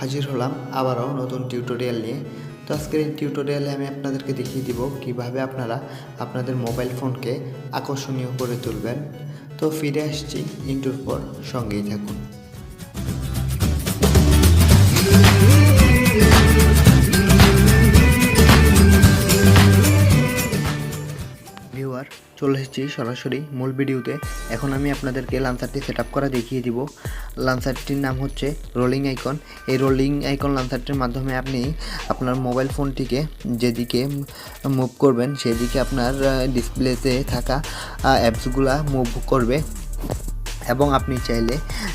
হাজির হলাম আবারও নতুন টিউটোরিয়াল নিয়ে। তো আজকের এই টিউটোরিয়ালে আমি আপনাদেরকে দেখিয়ে দিব কিভাবে আপনারা আপনাদের মোবাইল ফোনকে আকর্ষণীয় করে তুলবেন। তো ফিরে আসছি ইন্ট্রোর পর, সঙ্গেই থাকুন। ভিউয়ার, চলে এসেছি সরাসরি মূল ভিডিওতে। এখন আমি আপনাদেরকে লাঞ্চারটি সেট আপ করা দেখিয়ে দিব। লাঞ্চারটির নাম হচ্ছে রোলিং আইকন। এই রোলিং আইকন লাঞ্চারটির মাধ্যমে আপনি আপনার মোবাইল ফোনটিকে যেদিকে মুভ করবেন সেদিকে আপনার ডিসপ্লেতে থাকা অ্যাপসগুলা মুভ করবে এবং আপনি চাইলে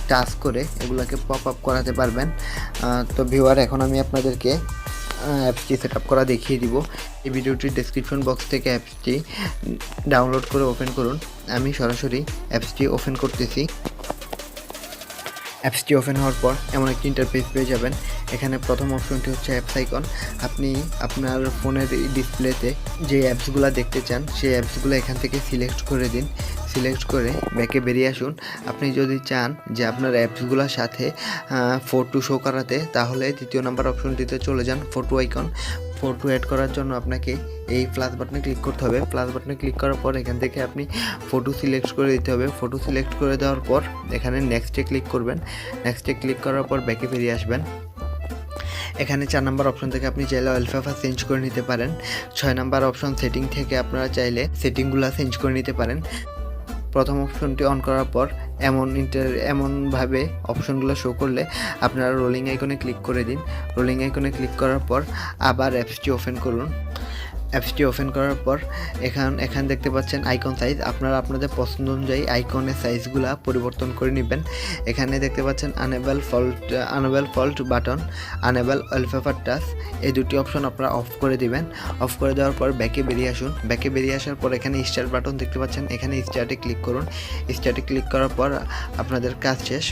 টাচ করে এগুলোকে পপ আপ করাতে পারবেন। তো ভিউয়ার, এখন আমি আপনাদেরকে অ্যাপসটি সেট আপ করা দেখিয়ে দিব। এই ভিডিওটির ডেসক্রিপশন বক্স থেকে অ্যাপসটি ডাউনলোড করে ওপেন করুন। আমি সরাসরি অ্যাপসটি ওপেন করতেছি। অ্যাপসটি ওপেন হওয়ার পর এমন একটি ইন্টারফেস পেয়ে যাবেন। এখানে প্রথম অপশনটি হচ্ছে অ্যাপস আইকন। আপনি আপনার ফোনের ডিসপ্লেতে যে অ্যাপসগুলো দেখতে চান সেই অ্যাপসগুলো এখান থেকে সিলেক্ট করে দিন। সিলেক্ট করে ব্যাকে বেরিয়ে আসুন। আপনি যদি চান যে আপনার অ্যাপসগুলোর সাথে ফটো শো করাতে, তাহলে দ্বিতীয় নাম্বার অপশনটিতে চলে যান, ফটো আইকন। ফটো অ্যাড করার জন্য আপনাকে এই প্লাস বাটনে ক্লিক করতে হবে। প্লাস বাটনে ক্লিক করার পর এখান থেকে আপনি ফটো সিলেক্ট করে দিতে হবে। ফটো সিলেক্ট করে দেওয়ার পর এখানে নেক্সটে ক্লিক করবেন। নেক্সটে ক্লিক করার পর ব্যাকে বেরিয়ে আসবেন। এখানে 4 নাম্বার অপশন থেকে আপনি চাইলে ওয়ালপেপার চেঞ্জ করে নিতে পারেন। 6 নাম্বার অপশন সেটিং থেকে আপনারা চাইলে সেটিংগুলো চেঞ্জ করে নিতে পারেন। প্রথম অপশনটি অন করার পর এমনভাবে অপশনগুলো শো করলে আপনারা রোলিং আইকনে ক্লিক করে দিন। রোলিং আইকনে ক্লিক করার পর আবার অ্যাপসটি ওপেন করুন। অ্যাপসটি ওপেন করার পর এখান দেখতে পাচ্ছেন আইকন সাইজ। আপনারা আপনাদের পছন্দ অনুযায়ী আইকনের সাইজগুলো পরিবর্তন করে নেবেন। এখানে দেখতে পাচ্ছেন unable fault button, unable wallpaper touch, এই দুটি অপশন আপনারা অফ করে দিবেন। অফ করে দেওয়ার পর ব্যাকে বেরিয়ে আসুন। ব্যাকে বেরিয়ে আসার পর এখানে স্টার্ট বাটন দেখতে পাচ্ছেন, এখানে স্টার্টে ক্লিক করুন। স্টার্টে ক্লিক করার পর আপনাদের কাজ শেষ।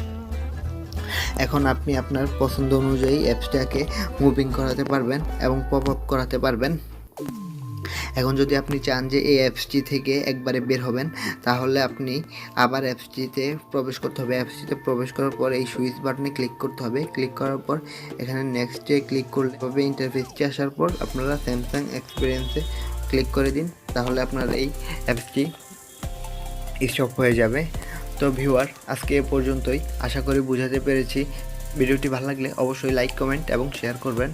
এখন আপনি আপনার পছন্দ অনুযায়ী অ্যাপসটাকে মুভিং করাতে পারবেন এবং পপ আপ করাতে পারবেন। এখন যদি আপনি চান যে এই অ্যাপসটি থেকে একবারে বের হবেন, তাহলে আপনি আবার অ্যাপসটিতে প্রবেশ করতে হবে। অ্যাপসটিতে প্রবেশ করার পর এই সুইচ বাটনে ক্লিক করতে হবে। ক্লিক করার পর এখানে নেক্সটে ক্লিক করলে হবে। ইন্টারফেসটি আসার পর আপনারা স্যামসাং এক্সপিরিয়েন্সে ক্লিক করে দিন, তাহলে আপনার এই অ্যাপসটি স্টপ হয়ে যাবে। তো ভিউয়ার, আজকে এ পর্যন্তই। আশা করি বুঝাতে পেরেছি। ভিডিওটি ভালো লাগলে অবশ্যই লাইক, কমেন্ট এবং শেয়ার করবেন।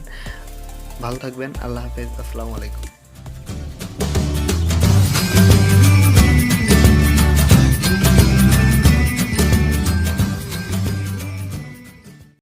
ভালো থাকবেন। আল্লাহ হাফেজ। আসসালামু আলাইকুম।